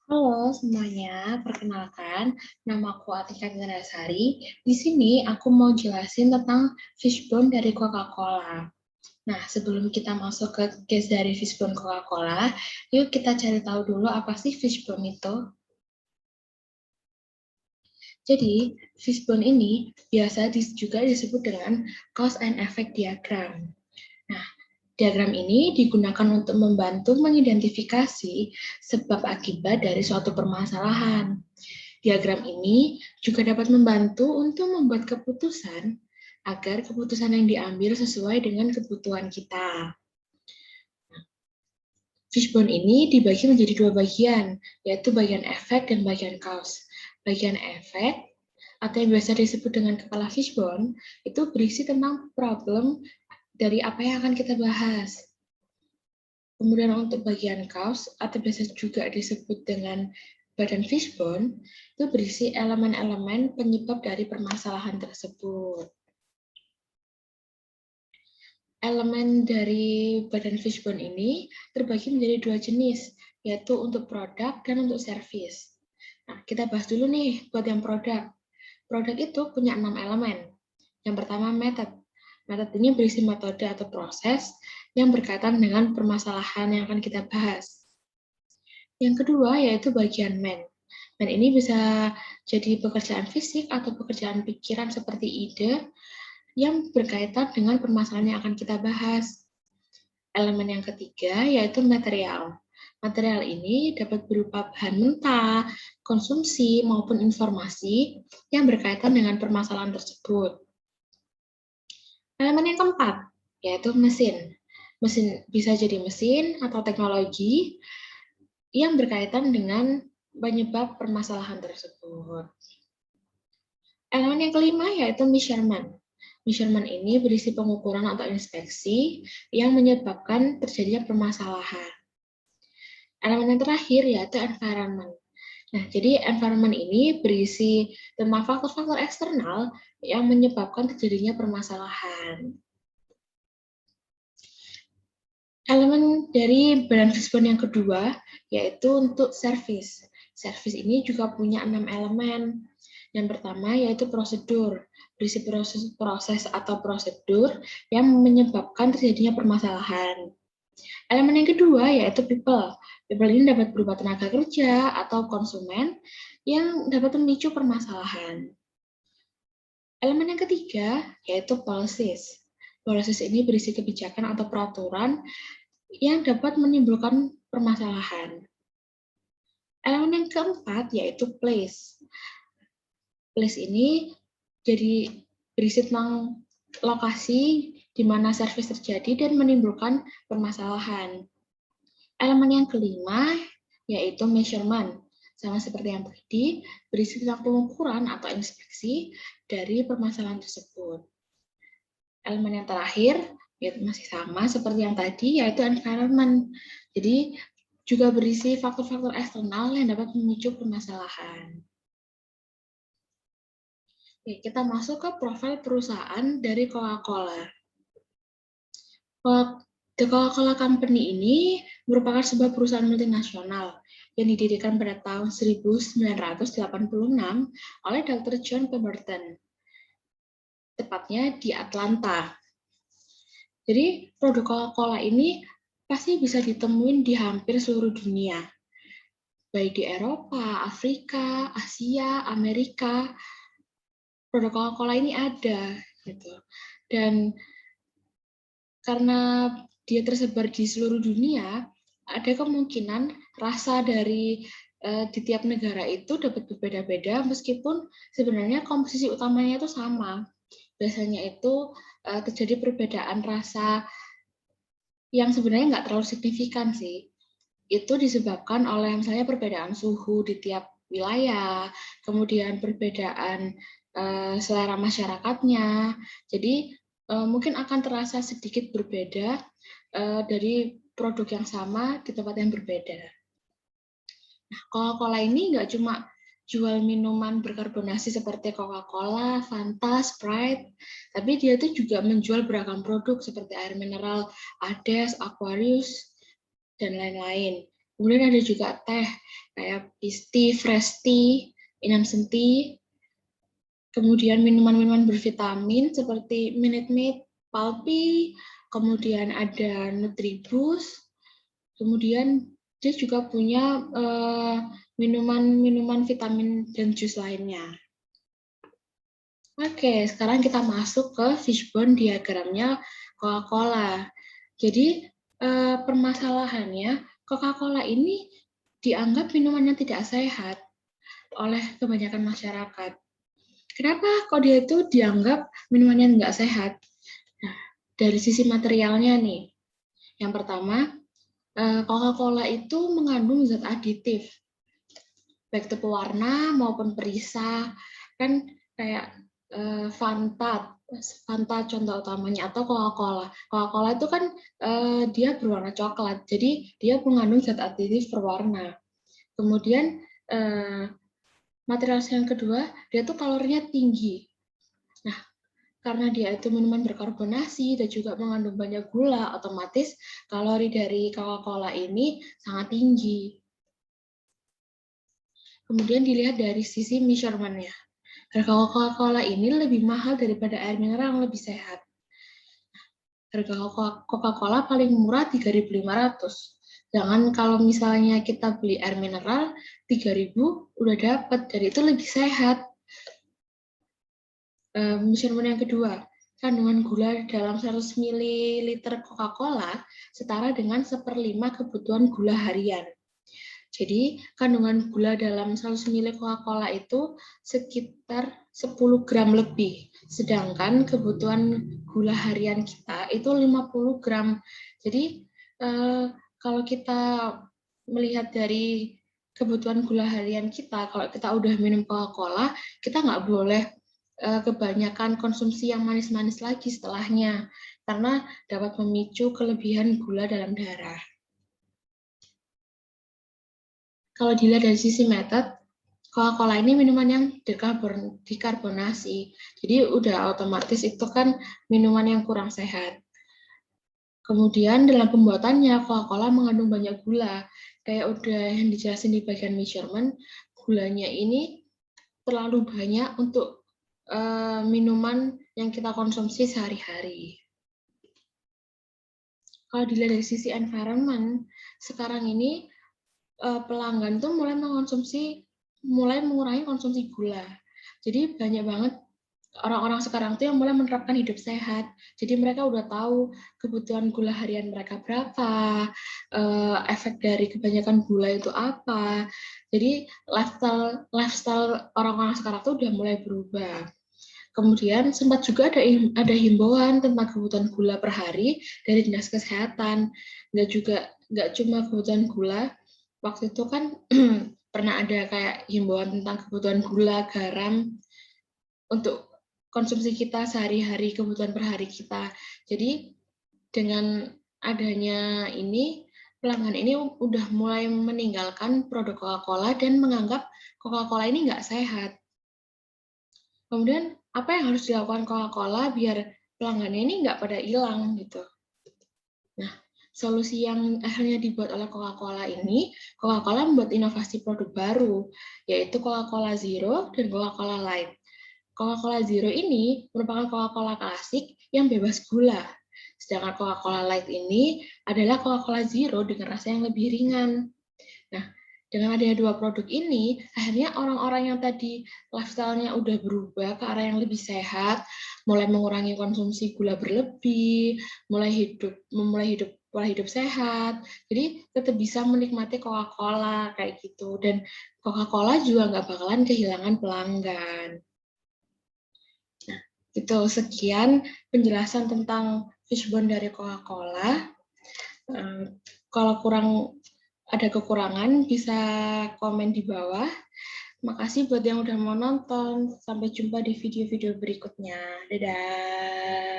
Halo semuanya, perkenalkan, nama aku Atika Ganasari. Di sini aku mau jelasin tentang fishbone dari Coca-Cola. Nah, sebelum kita masuk ke case dari fishbone Coca-Cola, yuk kita cari tahu dulu apa sih fishbone itu. Jadi, fishbone ini biasa juga disebut dengan cause and effect diagram. Nah, diagram ini digunakan untuk membantu mengidentifikasi sebab akibat dari suatu permasalahan. Diagram ini juga dapat membantu untuk membuat keputusan agar keputusan yang diambil sesuai dengan kebutuhan kita. Fishbone ini dibagi menjadi dua bagian, yaitu bagian efek dan bagian cause. Bagian efek, atau yang biasa disebut dengan kepala fishbone, itu berisi tentang problem dari apa yang akan kita bahas. Kemudian untuk bagian cause, atau biasa juga disebut dengan badan fishbone, itu berisi elemen-elemen penyebab dari permasalahan tersebut. Elemen dari badan fishbone ini terbagi menjadi dua jenis, yaitu untuk produk dan untuk service. Nah, kita bahas dulu nih buat yang produk. Produk itu punya 6 elemen. Yang pertama, method. Method ini berisi metode atau proses yang berkaitan dengan permasalahan yang akan kita bahas. Yang kedua yaitu bagian man. Man ini bisa jadi pekerjaan fisik atau pekerjaan pikiran seperti ide yang berkaitan dengan permasalahan yang akan kita bahas. Elemen yang ketiga yaitu material. Material ini dapat berupa bahan mentah, konsumsi, maupun informasi yang berkaitan dengan permasalahan tersebut. Elemen yang keempat yaitu mesin. Mesin bisa jadi mesin atau teknologi yang berkaitan dengan penyebab permasalahan tersebut. Elemen yang kelima yaitu measurement. Measurement ini berisi pengukuran atau inspeksi yang menyebabkan terjadinya permasalahan. Elemen yang terakhir yaitu environment. Nah, jadi environment ini berisi tentang faktor-faktor eksternal yang menyebabkan terjadinya permasalahan. Elemen dari badan fishbone yang kedua yaitu untuk service. Service ini juga punya 6 elemen. Yang pertama yaitu prosedur, berisi proses atau prosedur yang menyebabkan terjadinya permasalahan. Elemen yang kedua yaitu people. People ini dapat berupa tenaga kerja atau konsumen yang dapat memicu permasalahan. Elemen yang ketiga yaitu policies. Policies ini berisi kebijakan atau peraturan yang dapat menimbulkan permasalahan. Elemen yang keempat yaitu place. Place ini jadi berisi tentang lokasi di mana servis terjadi dan menimbulkan permasalahan. Elemen yang kelima yaitu measurement. Sama seperti yang tadi, berisi tentang pengukuran atau inspeksi dari permasalahan tersebut. Elemen yang terakhir yaitu masih sama seperti yang tadi, yaitu environment. Jadi juga berisi faktor-faktor eksternal yang dapat memicu permasalahan. Oke, kita masuk ke profil perusahaan dari Coca-Cola. The Coca-Cola Company ini merupakan sebuah perusahaan multinasional yang didirikan pada tahun 1986 oleh Dr. John Pemberton, tepatnya di Atlanta. Jadi produk Coca-Cola ini pasti bisa ditemuin di hampir seluruh dunia, baik di Eropa, Afrika, Asia, Amerika. Produk Coca-Cola ini ada, gitu. Dan karena dia tersebar di seluruh dunia, ada kemungkinan rasa dari di tiap negara itu dapat berbeda-beda, meskipun sebenarnya komposisi utamanya itu sama. Biasanya itu terjadi perbedaan rasa yang sebenarnya nggak terlalu signifikan sih. Itu disebabkan oleh misalnya perbedaan suhu di tiap wilayah, kemudian perbedaan selera masyarakatnya. Jadi mungkin akan terasa sedikit berbeda dari produk yang sama di tempat yang berbeda. Nah, Coca-Cola ini nggak cuma jual minuman berkarbonasi seperti Coca-Cola, Fanta, Sprite, tapi dia tuh juga menjual beragam produk seperti air mineral, Ades, Aquarius, dan lain-lain. Kemudian ada juga teh, kayak peach tea, fresh tea, instant tea. Kemudian minuman-minuman bervitamin seperti Minute Maid, Pulpy, kemudian ada Nutriboost, kemudian dia juga punya minuman-minuman vitamin dan jus lainnya. Oke, sekarang kita masuk ke fishbone diagramnya Coca-Cola. Jadi permasalahannya Coca-Cola ini dianggap minuman yang tidak sehat oleh kebanyakan masyarakat. Kenapa kok dia itu dianggap minuman yang nggak sehat? Nah, dari sisi materialnya nih, yang pertama, Coca-Cola itu mengandung zat aditif, baik itu pewarna maupun perisa, kan kayak Fanta contoh utamanya, atau Coca-Cola. Coca-Cola itu kan dia berwarna coklat, jadi dia mengandung zat aditif berwarna. Kemudian material yang kedua, dia tuh kalorinya tinggi. Nah, karena dia itu minuman berkarbonasi dan juga mengandung banyak gula, otomatis kalori dari Coca-Cola ini sangat tinggi. Kemudian dilihat dari sisi measurement-nya. Harga Coca-Cola ini lebih mahal daripada air mineral yang lebih sehat. Harga Coca-Cola paling murah 3.500. Jangan kalau misalnya kita beli air mineral 3.000 udah dapat, dan itu lebih sehat. Measurement yang kedua, kandungan gula dalam 100 ml Coca-Cola setara dengan 1/5 kebutuhan gula harian. Jadi, kandungan gula dalam 100 ml Coca-Cola itu sekitar 10 gram lebih. Sedangkan kebutuhan gula harian kita itu 50 gram. Jadi, kalau kita melihat dari kebutuhan gula harian kita, kalau kita udah minum Coca-Cola, kita nggak boleh kebanyakan konsumsi yang manis-manis lagi setelahnya, karena dapat memicu kelebihan gula dalam darah. Kalau dilihat dari sisi method, Coca-Cola ini minuman yang dikarbonasi, jadi udah otomatis itu kan minuman yang kurang sehat. Kemudian dalam pembuatannya, Coca-Cola mengandung banyak gula, kayak udah yang dijelasin di bagian measurement, gulanya ini terlalu banyak untuk minuman yang kita konsumsi sehari-hari. Kalau dilihat dari sisi environment, sekarang ini pelanggan tuh mulai mengurangi konsumsi gula. Jadi banyak banget orang-orang sekarang tuh yang mulai menerapkan hidup sehat. Jadi mereka udah tahu kebutuhan gula harian mereka berapa, efek dari kebanyakan gula itu apa. Jadi lifestyle orang-orang sekarang tuh udah mulai berubah. Kemudian sempat juga ada himbauan tentang kebutuhan gula per hari dari Dinas Kesehatan. Nggak cuma kebutuhan gula, waktu itu kan pernah ada kayak himbauan tentang kebutuhan gula, garam untuk konsumsi kita sehari-hari, kebutuhan per hari kita. Jadi dengan adanya ini, pelanggan ini udah mulai meninggalkan produk Coca-Cola dan menganggap Coca-Cola ini nggak sehat. Kemudian apa yang harus dilakukan Coca-Cola biar pelanggannya ini nggak pada hilang gitu. Nah, solusi yang akhirnya dibuat oleh Coca-Cola ini, Coca-Cola membuat inovasi produk baru, yaitu Coca-Cola Zero dan Coca-Cola Light. Coca-Cola Zero ini merupakan Coca-Cola klasik yang bebas gula. Sedangkan Coca-Cola Light ini adalah Coca-Cola Zero dengan rasa yang lebih ringan. Nah, dengan adanya dua produk ini, akhirnya orang-orang yang tadi lifestyle-nya udah berubah ke arah yang lebih sehat, mulai mengurangi konsumsi gula berlebih, mulai hidup pola hidup sehat, jadi tetap bisa menikmati Coca-Cola kayak gitu. Dan Coca-Cola juga nggak bakalan kehilangan pelanggan. Nah, itu sekian penjelasan tentang fishbone dari Coca-Cola. Kalau ada kekurangan bisa komen di bawah. Makasih buat yang udah mau nonton. Sampai jumpa di video-video berikutnya. Dadah.